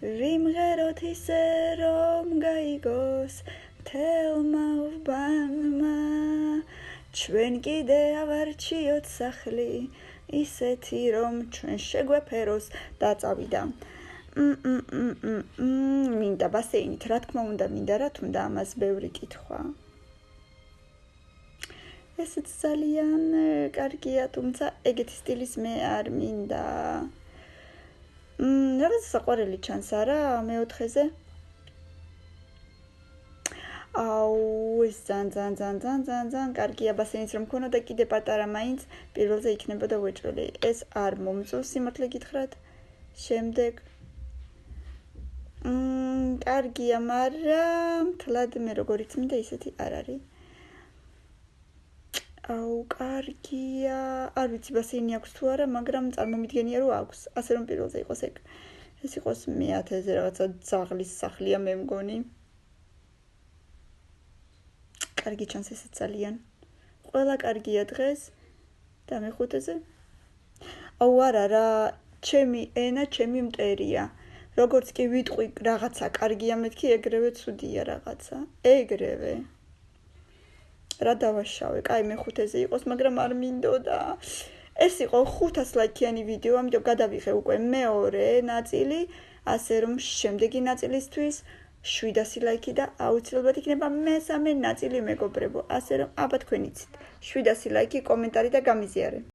ვიმღეროთ ისე რომ გაიგოს თელმა უბანმა ჩვენ კიდე ავარჩიოთ სახლი ისეთი რომ ჩვენ შეგვეფეროს და წავიდა მინდა ბასეინით რა თქმა უნდა მინდა რა თუნდა ამას ბევრი კითხვა ესეც ძალიან კარგია თუმცა ეგეთი სტილის მე არ მინდა რაღაც საყვარელი ჩანს არა მეოთხეზე აუ ეს ძალიან კარგია ბასენიც რომ მქონოდა კიდე პატარა მაინც პირველზე იქნებოდა ვეჭველი ეს არ მომწონს სიმართლე გითხრათ შემდეგ კარგია მაგრამ თლად მე როგორიც მინდა ისეთი არ არის აუ კარგია არ ვიცი ბასენი აქვს თუ არა მაგრამ წარმომიდგენია რომ აქვს ასე რომ პირველზე იყოს ეგ ეს იყოს მე-1000-ზე რაღაცა ძაღლის სახლია მე მგონი კარგი ჩანს ესეც ძალიან ყველა კარგია დღეს და მე-5-ზე აუ არა რა ჩემი ენა ჩემი მტერია როგორც კი ვიტყვი რაღაცა კარგია მეთქი ეგრევე ცუდია რაღაცა ეგრევე რა დავაშავე კაი მე-5-ზე იყოს მაგრამ არ მინდოდა ეს იყო 500 ლაიქიანი ვიდეო ამიტომ გადავიღე უკვე მეორე ნაწილი ასე რომ შემდეგი ნაწილისთვის 700 ლაიქი და აუცილებლად იქნება მესამე ნაწილი მეგობრებო ასე რომ აბა თქვენ იცით 700 ლაიქი კომენტარი და გამიზიარე